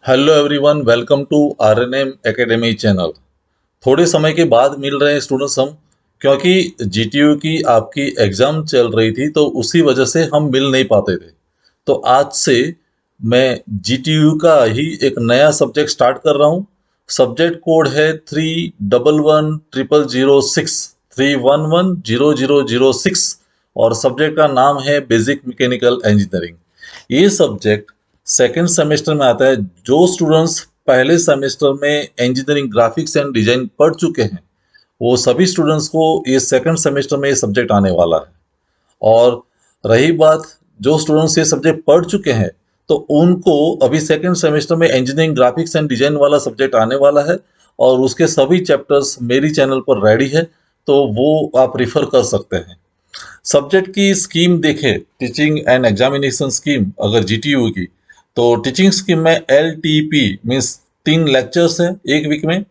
Hello everyone, welcome to RNM academy channel. थोड़े समय के बाद मिल रहे हैं स्टूडेंट्स हम, क्योंकि जीटीयू की आपकी एग्ज़ाम चल रही थी तो उसी वजह से हम मिल नहीं पाते थे। तो आज से मैं जीटीयू का ही एक नया सब्जेक्ट स्टार्ट कर रहा हूँ। सब्जेक्ट कोड है 31110006, 31100006, और सब्जेक्ट का नाम है बेसिक मैकेनिकल इंजीनियरिंग। ये सब्जेक्ट सेकेंड सेमेस्टर में आता है। जो स्टूडेंट्स पहले सेमेस्टर में इंजीनियरिंग ग्राफिक्स एंड डिजाइन पढ़ चुके हैं, वो सभी स्टूडेंट्स को ये सेकंड सेमेस्टर में ये सब्जेक्ट आने वाला है। और रही बात, जो स्टूडेंट्स ये सब्जेक्ट पढ़ चुके हैं तो उनको अभी सेकंड सेमेस्टर में इंजीनियरिंग ग्राफिक्स एंड डिजाइन वाला सब्जेक्ट आने वाला है, और उसके सभी चैप्टर्स मेरी चैनल पर रेडी है, तो वो आप रिफर कर सकते हैं। सब्जेक्ट की स्कीम देखें, टीचिंग एंड एग्जामिनेशन स्कीम अगर जीटीयू की, तो टीचिंग स्कीम में LTP मीन्स 3 लेक्चर्स है एक वीक में।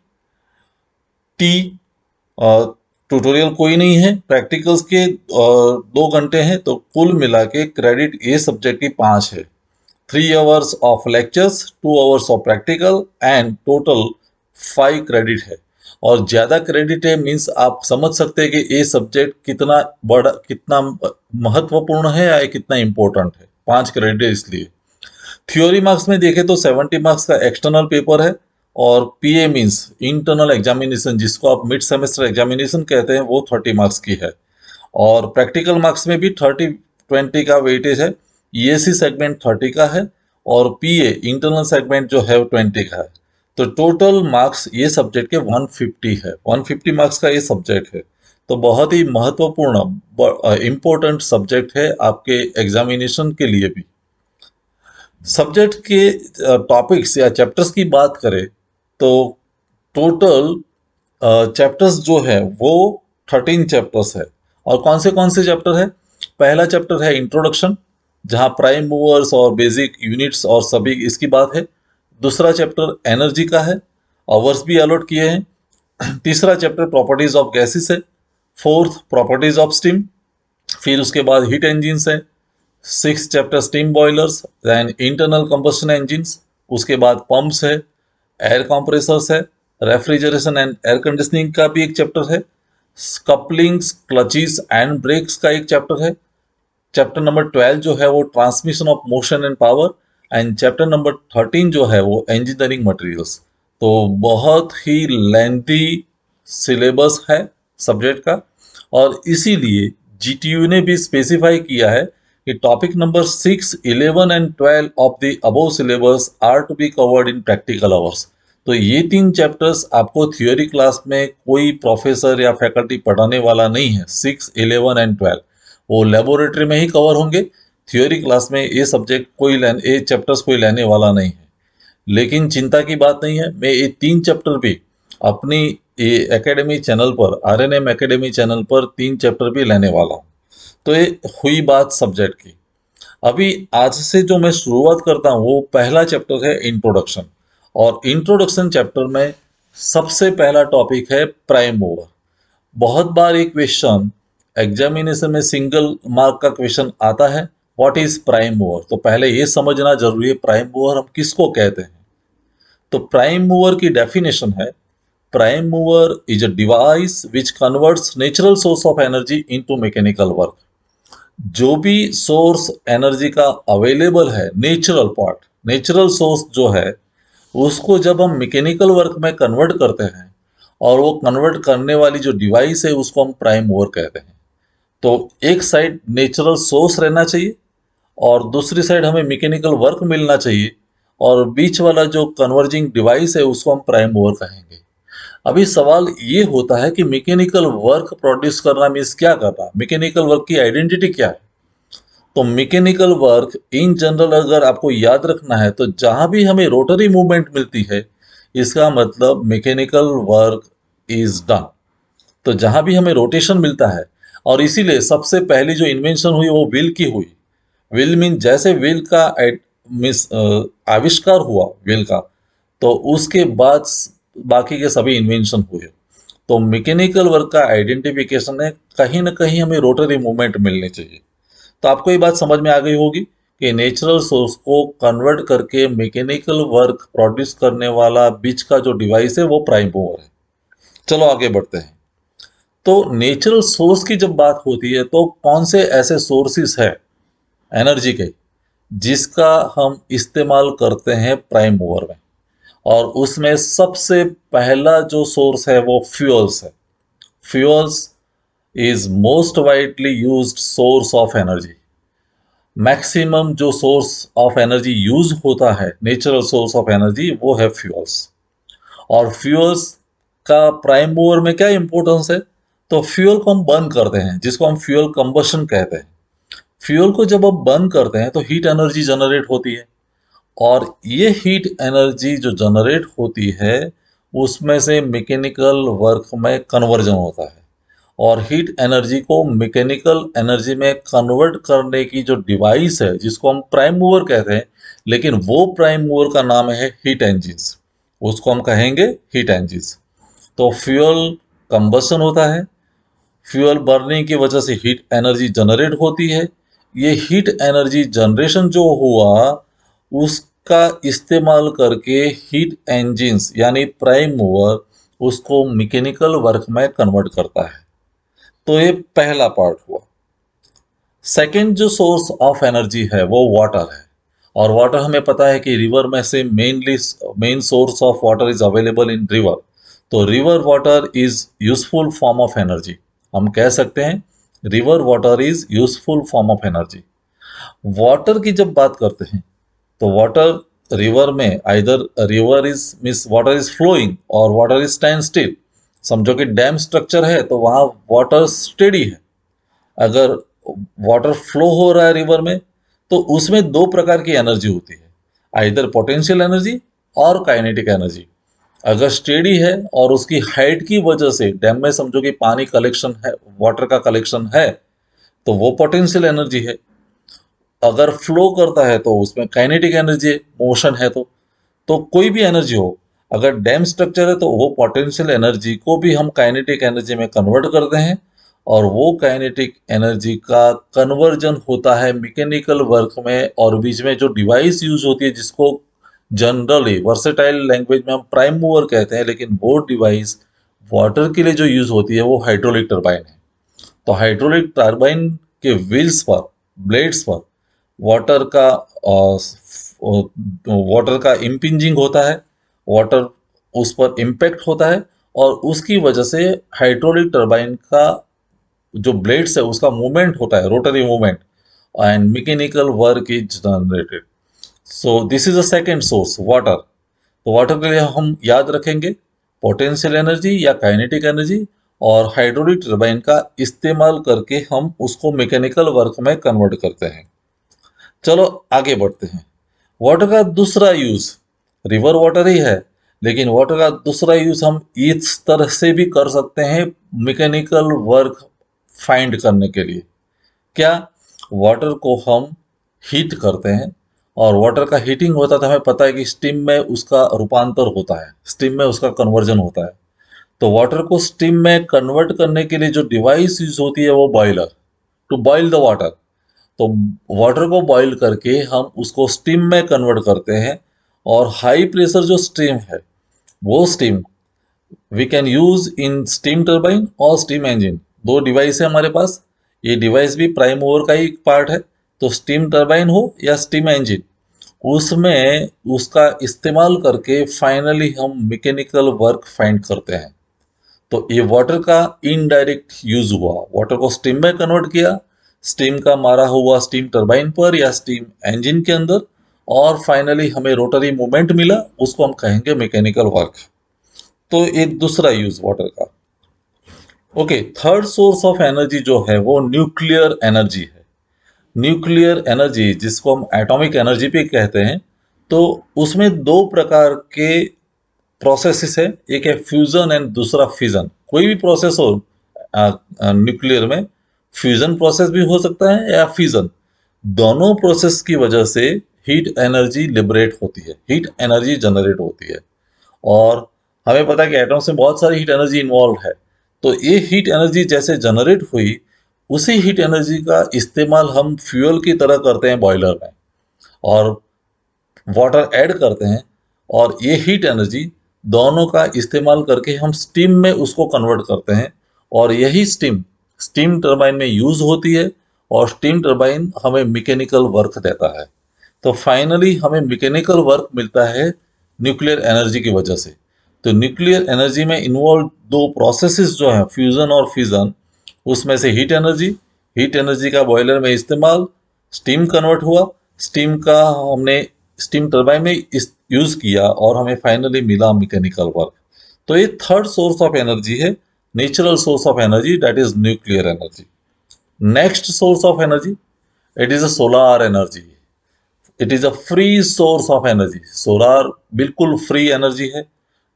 टी ट्यूटोरियल कोई नहीं है। प्रैक्टिकल्स के 2 घंटे हैं, तो कुल मिला के क्रेडिट ये सब्जेक्ट की 5 है। 3 hours of lectures, 2 hours of practical, and total 5 credit है। और ज़्यादा क्रेडिट है मीन्स आप समझ सकते हैं कि ये सब्जेक्ट कितना बड़ा, कितना महत्वपूर्ण है या ये कितना इम्पोर्टेंट है। 5 क्रेडिट है इसलिए। थ्योरी मार्क्स में देखें तो 70 मार्क्स का एक्सटर्नल पेपर है, और पीए मीन्स इंटरनल एग्जामिनेशन, जिसको आप मिड सेमेस्टर एग्जामिनेशन कहते हैं, वो 30 मार्क्स की है। और प्रैक्टिकल मार्क्स में भी 30-20 का वेटेज है। ईएसी सेगमेंट 30 का है, और पीए इंटरनल सेगमेंट जो है वो 20 का है। तो टोटल मार्क्स ये सब्जेक्ट के 150 है। 150 मार्क्स का ये सब्जेक्ट है। तो बहुत ही महत्वपूर्ण इम्पोर्टेंट सब्जेक्ट है आपके एग्जामिनेशन के लिए भी। सब्जेक्ट के टॉपिक्स या चैप्टर्स की बात करें तो टोटल चैप्टर्स जो है वो 13 चैप्टर्स है। और कौन से चैप्टर है? पहला चैप्टर है इंट्रोडक्शन, जहाँ प्राइम मूवर्स और बेसिक यूनिट्स और सभी इसकी बात है। दूसरा चैप्टर एनर्जी का है, आवर्स भी अलॉट किए हैं। तीसरा चैप्टर प्रॉपर्टीज ऑफ गैसेस है। Fourth properties of steam. फिर उसके बाद हीट इंजिन्स है। 6 chapter steam boilers, then internal combustion engines. उसके बाद पंप्स है, एयर कंप्रेसर्स है, रेफ्रिजरेशन एंड एयर कंडीशनिंग का भी एक चैप्टर है। कपलिंग्स, क्लचेस एंड ब्रेक्स का एक चैप्टर है। चैप्टर नंबर 12 जो है वो transmission of motion and power. And chapter number 13 जो है वो इंजीनियरिंग मटेरियल्स। तो बहुत ही लेंथी सिलेबस है सब्जेक्ट का, और इसीलिए जीटीयू ने भी स्पेसिफाई किया है कि topic number 6, 11 and 12 of the above syllabus are to be covered in practical hours. तो ये 3 चैप्टर्स आपको थियोरी क्लास में कोई प्रोफेसर या फैकल्टी पढ़ाने वाला नहीं है। 6, 11 एंड 12 वो लेबोरेटरी में ही कवर होंगे। थियोरी क्लास में ये चैप्टर्स कोई लेने वाला नहीं है। लेकिन चिंता की बात नहीं है, मैं ये 3 चैप्टर भी अपनी ये एकेडमी चैनल पर, आरएनएम एकेडमी चैनल पर 3 चैप्टर भी लेने वाला हूँ। तो ये हुई बात सब्जेक्ट की। अभी आज से जो मैं शुरुआत करता हूँ वो पहला चैप्टर है इंट्रोडक्शन। और इंट्रोडक्शन चैप्टर में सबसे पहला टॉपिक है प्राइम मूवर। बहुत बार एक क्वेश्चन एग्जामिनेशन में सिंगल मार्क का क्वेश्चन आता है, व्हाट इज प्राइम मूवर। तो पहले ये समझना जरूरी है प्राइम मूवर हम किसको कहते हैं। तो प्राइम मूवर की डेफिनेशन है, prime mover is a device which converts natural source of energy into mechanical work. जो भी सोर्स एनर्जी का अवेलेबल है, नेचुरल पार्ट, नेचुरल सोर्स जो है, उसको जब हम मैकेनिकल वर्क में कन्वर्ट करते हैं, और वो कन्वर्ट करने वाली जो डिवाइस है उसको हम प्राइम मूवर कहते हैं। तो एक साइड नेचुरल सोर्स रहना चाहिए, और दूसरी साइड हमें मैकेनिकल वर्क मिलना चाहिए, और बीच वाला जो कन्वर्जिंग डिवाइस है उसको हम प्राइम मूवर कहेंगे। अभी सवाल ये होता है कि मैकेनिकल वर्क प्रोड्यूस करना मीन्स क्या करना, मैकेनिकल वर्क की आइडेंटिटी क्या है। तो मैकेनिकल वर्क इन जनरल अगर आपको याद रखना है, तो जहां भी हमें रोटरी मूवमेंट मिलती है, इसका मतलब मैकेनिकल वर्क इज डन। तो जहां भी हमें रोटेशन मिलता है, और इसीलिए सबसे पहली जो इन्वेंशन हुई वो व्हील की हुई। व्हील मीन जैसे व्हील का आविष्कार हुआ व्हील का, तो उसके बाद बाकी के सभी इन्वेंशन हुए। तो मैकेनिकल वर्क का आइडेंटिफिकेशन है, कहीं ना कहीं हमें रोटरी मूवमेंट मिलनी चाहिए। तो आपको ये बात समझ में आ गई होगी कि नेचुरल सोर्स को कन्वर्ट करके मैकेनिकल वर्क प्रोड्यूस करने वाला बीच का जो डिवाइस है वो प्राइम मूवर है। चलो आगे बढ़ते हैं। तो नेचुरल सोर्स की जब बात होती है तो कौन से ऐसे सोर्सेस है एनर्जी के जिसका हम इस्तेमाल करते हैं प्राइम मूवर में, और उसमें सबसे पहला जो सोर्स है वो फ्यूल्स है। Fuels is most widely used source of energy. Maximum जो सोर्स ऑफ एनर्जी यूज होता है, नेचुरल सोर्स ऑफ एनर्जी, वो है फ्यूल्स। और फ्यूल्स का प्राइम मूवर में क्या इंपॉर्टेंस है? तो फ्यूल को हम बर्न करते हैं, जिसको हम फ्यूल कंबशन कहते हैं। फ्यूल को जब हम बर्न करते हैं तो हीट एनर्जी जनरेट होती है, और ये हीट एनर्जी जो जनरेट होती है उसमें से मैकेनिकल वर्क में कन्वर्जन होता है। और हीट एनर्जी को मैकेनिकल एनर्जी में कन्वर्ट करने की जो डिवाइस है जिसको हम प्राइम मूवर कहते हैं, लेकिन वो प्राइम मूवर का नाम है हीट इंजिन्स। उसको हम कहेंगे हीट इंजिन्स। तो फ्यूल कंबशन होता है, फ्यूल बर्निंग की वजह से हीट एनर्जी जनरेट होती है। ये हीट एनर्जी जनरेशन जो हुआ उसका इस्तेमाल करके हीट इंजिन्स यानी प्राइम मूवर उसको मैकेनिकल वर्क में कन्वर्ट करता है। तो ये पहला पार्ट हुआ। सेकंड जो सोर्स ऑफ एनर्जी है वो वाटर है। और वाटर हमें पता है कि रिवर में से main source of water is available in river. तो river water is useful form of energy. हम कह सकते हैं river water is useful form of energy. Water की जब बात करते हैं तो वाटर रिवर में either river is means water is flowing और वाटर इज स्टैंड स्टिल। समझो कि डैम स्ट्रक्चर है तो वहाँ वाटर स्टेडी है। अगर वाटर फ्लो हो रहा है रिवर में तो उसमें दो प्रकार की एनर्जी होती है, आइदर पोटेंशियल एनर्जी और काइनेटिक एनर्जी। अगर स्टेडी है और उसकी हाइट की वजह से डैम में समझो कि पानी कलेक्शन है, वाटर का कलेक्शन है, तो वो पोटेंशियल एनर्जी है। अगर फ्लो करता है तो उसमें काइनेटिक एनर्जी है, मोशन है। तो कोई भी एनर्जी हो, अगर डैम स्ट्रक्चर है तो वो पोटेंशियल एनर्जी को भी हम काइनेटिक एनर्जी में कन्वर्ट करते हैं, और वो काइनेटिक एनर्जी का कन्वर्जन होता है मैकेनिकल वर्क में। और बीच में जो डिवाइस यूज होती है जिसको जनरली वर्सेटाइल लैंग्वेज में हम प्राइम मूवर कहते हैं, लेकिन वो डिवाइस वाटर के लिए जो यूज होती है वो हाइड्रोलिक टर्बाइन है। तो हाइड्रोलिक टर्बाइन के व्हील्स पर, ब्लेड्स पर वाटर का वाटर का इम्पिंजिंग होता है, वाटर उस पर इम्पैक्ट होता है, और उसकी वजह से हाइड्रोलिक टर्बाइन का जो ब्लेड्स है उसका मूवमेंट होता है, rotary movement, and mechanical work is generated. So this is a second source, water. तो वाटर के लिए हम याद रखेंगे पोटेंशियल एनर्जी या काइनेटिक एनर्जी, और हाइड्रोलिक टर्बाइन का इस्तेमाल करके हम उसको मैकेनिकल वर्क में कन्वर्ट करते हैं। चलो आगे बढ़ते हैं। वाटर का दूसरा यूज, रिवर वाटर ही है, लेकिन वाटर का दूसरा यूज हम इस तरह से भी कर सकते हैं मैकेनिकल वर्क फाइंड करने के लिए। क्या? वाटर को हम हीट करते हैं, और वाटर का हीटिंग होता है तो हमें पता है कि स्टीम में उसका रूपांतर होता है, स्टीम में उसका कन्वर्जन होता है। तो वाटर को स्टीम में कन्वर्ट करने के लिए जो डिवाइस यूज होती है वो boiler, to boil the water. तो वाटर को बॉईल करके हम उसको स्टीम में कन्वर्ट करते हैं, और हाई प्रेशर जो स्टीम है वो steam we can use in steam turbine और स्टीम इंजन। दो डिवाइस है हमारे पास, ये डिवाइस भी प्राइम मूवर का ही पार्ट है। तो स्टीम टर्बाइन हो या स्टीम इंजन, उसमें उसका इस्तेमाल करके फाइनली हम मैकेनिकल वर्क फाइंड करते हैं। तो ये वाटर का इनडायरेक्ट यूज हुआ, वाटर को स्टीम में कन्वर्ट किया, स्टीम का मारा हुआ स्टीम टरबाइन पर या स्टीम इंजन के अंदर, और फाइनली हमें रोटरी मूवमेंट मिला, उसको हम कहेंगे मैकेनिकल वर्क। तो एक दूसरा यूज वाटर का। Okay, third source of energy जो है वो न्यूक्लियर एनर्जी है। न्यूक्लियर एनर्जी जिसको हम एटॉमिक एनर्जी भी कहते हैं, तो उसमें दो प्रकार के प्रोसेसेस है, एक है फ्यूजन एंड दूसरा फिजन। कोई भी प्रोसेस हो न्यूक्लियर में, फ्यूजन प्रोसेस भी हो सकता है या फिजन। दोनों प्रोसेस की वजह से हीट एनर्जी लिबरेट होती है, हीट एनर्जी जनरेट होती है। और हमें पता है कि एटम्स में बहुत सारी हीट एनर्जी इन्वॉल्व है। तो ये हीट एनर्जी जैसे जनरेट हुई, उसी हीट एनर्जी का इस्तेमाल हम फ्यूल की तरह करते हैं बॉयलर में। और वाटर ऐड करते हैं, और ये हीट एनर्जी दोनों का इस्तेमाल करके हम स्टीम में उसको कन्वर्ट करते हैं, और यही स्टीम स्टीम टरबाइन में यूज होती है, और स्टीम टरबाइन हमें मैकेनिकल वर्क देता है। तो फाइनली हमें मैकेनिकल वर्क मिलता है न्यूक्लियर एनर्जी की वजह से। तो न्यूक्लियर एनर्जी में इन्वॉल्व दो प्रोसेसेस जो हैं, फ्यूजन और फिजन, उसमें से हीट एनर्जी का बॉयलर में इस्तेमाल, स्टीम कन्वर्ट हुआ, स्टीम का हमने स्टीम टरबाइन में यूज किया, और हमें फाइनली मिला मैकेनिकल वर्क। तो ये थर्ड सोर्स ऑफ एनर्जी है, natural source of energy, that is nuclear energy. Next source of energy, it is a solar energy. It is a free source of energy. Solar बिल्कुल free energy है,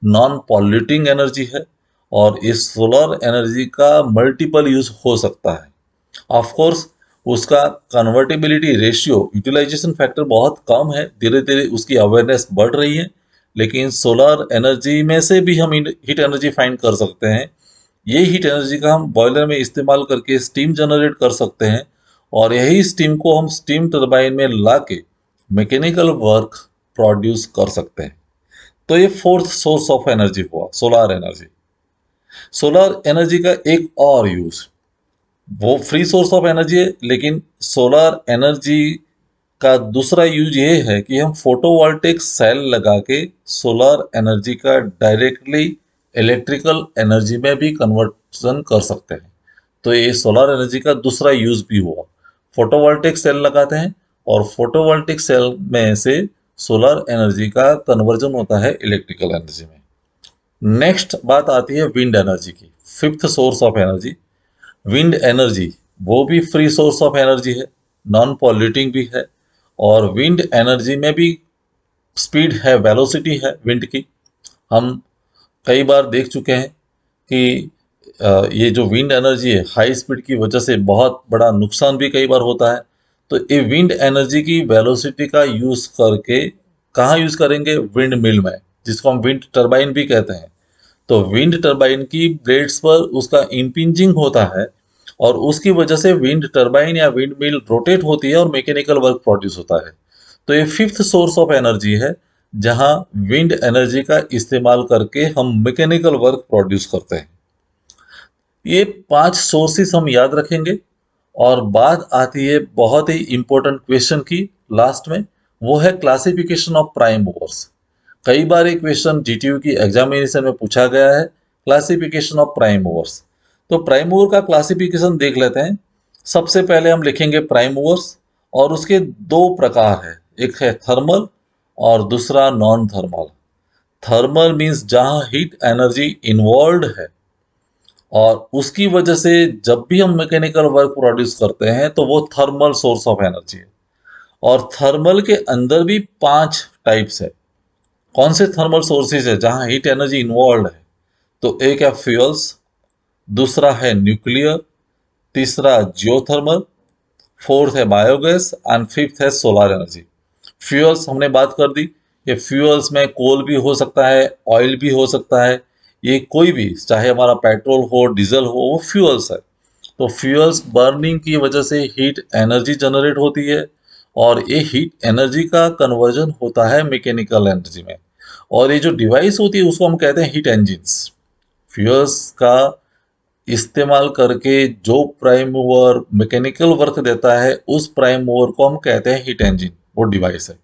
non polluting energy है, और इस solar energy का multiple use हो सकता है। Of course उसका कन्वर्टेबिलिटी रेशियो, यूटिलाइजेशन फैक्टर बहुत कम है, धीरे धीरे उसकी अवेयरनेस बढ़ रही है, लेकिन सोलर एनर्जी में से भी हम हीट एनर्जी फाइंड कर सकते हैं। ये हीट एनर्जी का हम बॉयलर में इस्तेमाल करके स्टीम जनरेट कर सकते हैं, और यही स्टीम को हम स्टीम टरबाइन में ला के मैकेनिकल वर्क प्रोड्यूस कर सकते हैं। तो ये फोर्थ सोर्स ऑफ एनर्जी हुआ, सोलर एनर्जी। सोलर एनर्जी का एक और यूज, वो फ्री सोर्स ऑफ एनर्जी है, लेकिन सोलर एनर्जी का दूसरा यूज ये है कि हम फोटोवोल्टिक सेल लगा के सोलर एनर्जी का डायरेक्टली इलेक्ट्रिकल एनर्जी में भी कन्वर्जन कर सकते हैं। तो ये सोलर एनर्जी का दूसरा यूज भी हुआ। फोटोवोल्टिक सेल लगाते हैं, और फोटोवोल्टिक सेल में से सोलर एनर्जी का कन्वर्जन होता है इलेक्ट्रिकल एनर्जी में। नेक्स्ट बात आती है विंड एनर्जी की, fifth source of energy. Wind energy वो भी फ्री सोर्स ऑफ एनर्जी है, नॉन पॉल्यूटिंग भी है, और विंड एनर्जी में भी स्पीड है, वेलोसिटी है विंड की। हम कई बार देख चुके हैं कि ये जो विंड एनर्जी है, हाई स्पीड की वजह से बहुत बड़ा नुकसान भी कई बार होता है। तो ये विंड एनर्जी की वेलोसिटी का यूज करके कहाँ यूज करेंगे? विंड मिल में, जिसको हम विंड टरबाइन भी कहते हैं। तो विंड टरबाइन की ब्लेड्स पर उसका इंपिंजिंग होता है, और उसकी वजह से विंड टरबाइन या विंड मिल रोटेट होती है, और मैकेनिकल वर्क प्रोड्यूस होता है। तो ये फिफ्थ सोर्स ऑफ एनर्जी है, जहां विंड एनर्जी का इस्तेमाल करके हम मैकेनिकल वर्क प्रोड्यूस करते हैं। ये 5 सोर्सेस हम याद रखेंगे, और बात आती है बहुत ही इंपॉर्टेंट क्वेश्चन की लास्ट में, वो है क्लासिफिकेशन ऑफ प्राइम मूवर्स। कई बार एक क्वेश्चन जीटीयू की एग्जामिनेशन में पूछा गया है, क्लासिफिकेशन ऑफ प्राइम मूवर्स। तो प्राइम मूवर का क्लासिफिकेशन देख लेते हैं। सबसे पहले हम लिखेंगे प्राइम मूवर्स, और उसके दो प्रकार है, एक है थर्मल और दूसरा नॉन थर्मल। थर्मल मीन्स जहां हीट एनर्जी इन्वॉल्व है, और उसकी वजह से जब भी हम मैकेनिकल वर्क प्रोड्यूस करते हैं तो वो थर्मल सोर्स ऑफ एनर्जी है। और थर्मल के अंदर भी 5 टाइप्स है। कौन से थर्मल सोर्सेज है जहां हीट एनर्जी इन्वॉल्व है? तो एक है फ्यूल्स, दूसरा है न्यूक्लियर, तीसरा जियोथर्मल, फोर्थ है बायोगैस, एंड फिफ्थ है सोलर एनर्जी। फ्यूल्स हमने बात कर दी, ये फ्यूल्स में कोल भी हो सकता है, ऑयल भी हो सकता है, ये कोई भी, चाहे हमारा पेट्रोल हो, डीजल हो, वो फ्यूल्स है। तो फ्यूल्स बर्निंग की वजह से हीट एनर्जी जनरेट होती है, और ये हीट एनर्जी का कन्वर्जन होता है मैकेनिकल एनर्जी में। और ये जो डिवाइस होती है उसको हम कहते हैं हीट इंजिन्स। फ्यूल्स का इस्तेमाल करके जो प्राइम मूवर मैकेनिकल वर्क देता है, उस प्राइम मूवर को हम कहते हैं हीट इंजन, वो डिवाइस है।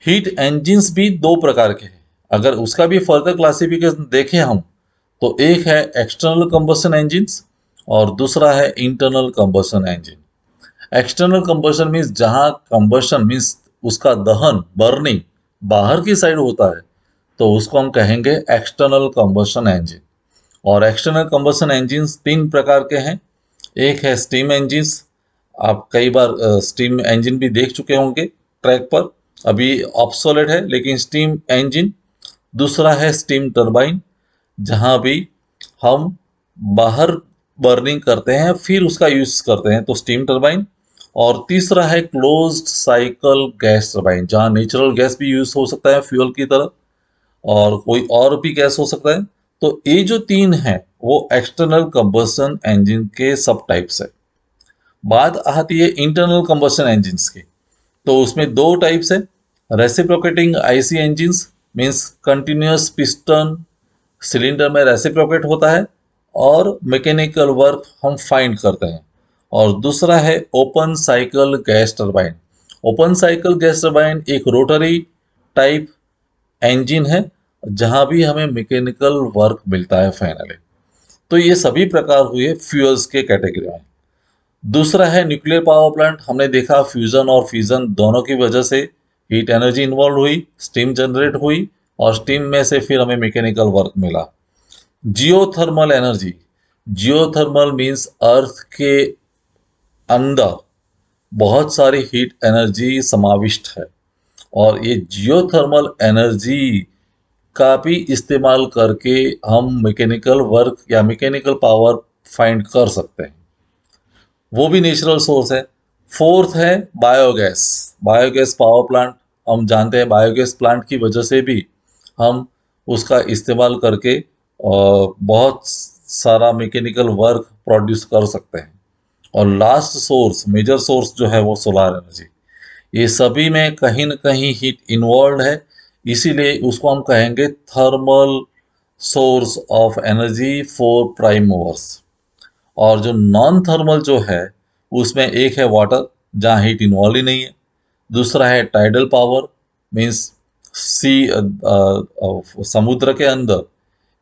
हीट इंजिन्स भी दो प्रकार के हैं। अगर उसका भी फर्दर क्लासिफिकेशन देखें हम, तो एक है एक्सटर्नल कंबशन इंजिन्स, और दूसरा है internal combustion engine. External combustion means जहां कंबशन मीन्स उसका दहन, बर्निंग बाहर की साइड होता है, तो उसको हम कहेंगे एक्सटर्नल कंबशन इंजिन। और एक्सटर्नल कंबशन इंजिन्स 3 प्रकार के हैं। एक है स्टीम इंजिन्स, आप कई बार स्टीम इंजन भी देख चुके होंगे ट्रैक पर, अभी ऑब्सोलेट है लेकिन स्टीम इंजन। दूसरा है स्टीम टरबाइन, जहां भी हम बाहर बर्निंग करते हैं फिर उसका यूज करते हैं, तो स्टीम टरबाइन। और तीसरा है क्लोज्ड साइकिल गैस टरबाइन, जहां नेचुरल गैस भी यूज हो सकता है फ्यूल की तरह, और कोई और भी गैस हो सकता है। तो ये जो 3 हैं वो एक्सटर्नल कंबशन इंजन के सब टाइप्स है। बात आती है इंटरनल कंबशन इंजिन्स की। तो उसमें दो टाइप्स है, reciprocating IC engines means continuous piston cylinder में रेसिप्रोकेट होता है और मैकेनिकल वर्क हम फाइंड करते हैं। और दूसरा है open cycle gas turbine. Open cycle gas turbine एक रोटरी टाइप इंजन है जहां भी हमें मैकेनिकल वर्क मिलता है फाइनली। तो ये सभी प्रकार हुए फ्यूल्स के कैटेगरी में। दूसरा है न्यूक्लियर पावर प्लांट। हमने देखा फ्यूजन और फिजन दोनों की वजह से हीट एनर्जी इन्वॉल्व हुई, स्टीम जनरेट हुई और स्टीम में से फिर हमें मैकेनिकल वर्क मिला। जियोथर्मल एनर्जी, जियोथर्मल मींस अर्थ के अंदर बहुत सारी हीट एनर्जी समाविष्ट है और ये जियोथर्मल एनर्जी का भी इस्तेमाल करके हम मैकेनिकल वर्क या मैकेनिकल पावर फाइंड कर सकते हैं, वो भी नेचुरल सोर्स है। फोर्थ है बायोगैस। बायोगैस पावर प्लांट, हम जानते हैं बायोगैस प्लांट की वजह से भी हम उसका इस्तेमाल करके बहुत सारा मैकेनिकल वर्क प्रोड्यूस कर सकते हैं। और लास्ट सोर्स, मेजर सोर्स जो है वो सोलार एनर्जी। ये सभी में कहीं न कहीं हीट इन्वॉल्व है, इसीलिए उसको हम कहेंगे thermal source of energy for prime movers. और जो नॉन थर्मल जो है उसमें एक है वाटर जहाँ हीट इन्वॉल्व ही नहीं है। दूसरा है टाइडल पावर मीन्स सी, समुद्र के अंदर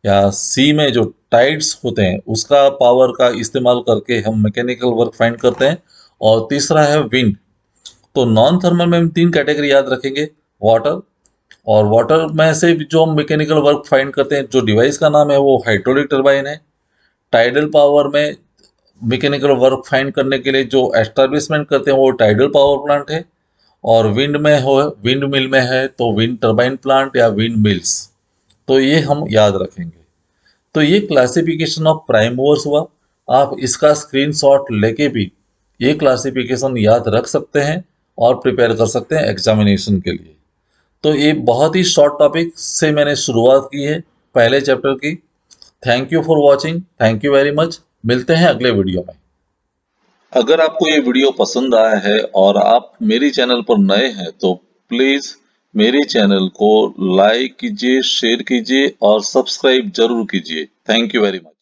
या सी में जो टाइड्स होते हैं उसका पावर का इस्तेमाल करके हम मैकेनिकल वर्क फाइंड करते हैं। और तीसरा है विंड। तो नॉन थर्मल में हम तीन कैटेगरी याद रखेंगे, वाटर, और वाटर में से भी जो हम मैकेनिकल वर्क फाइंड करते हैं जो डिवाइस का नाम है वो हाइड्रोलिक टर्बाइन है। टाइडल पावर में मैकेनिकल वर्क फाइंड करने के लिए जो एस्टैब्लिशमेंट करते हैं वो टाइडल पावर प्लांट है। और विंड में हो, विंड मिल में है तो विंड टर्बाइन प्लांट या विंड मिल्स। तो ये हम याद रखेंगे। तो ये क्लासिफिकेशन ऑफ प्राइम मूवर्स हुआ। आप इसका स्क्रीनशॉट लेके भी ये क्लासिफिकेशन याद रख सकते हैं और प्रिपेयर कर सकते हैं एग्जामिनेशन के लिए। तो ये बहुत ही शॉर्ट टॉपिक से मैंने शुरुआत की है पहले चैप्टर की। Thank you for watching, thank you very much. मिलते हैं अगले वीडियो में। अगर आपको ये वीडियो पसंद आया है और आप मेरी चैनल पर नए हैं तो प्लीज मेरे चैनल को लाइक कीजिए, शेयर कीजिए और सब्सक्राइब जरूर कीजिए। Thank you very much.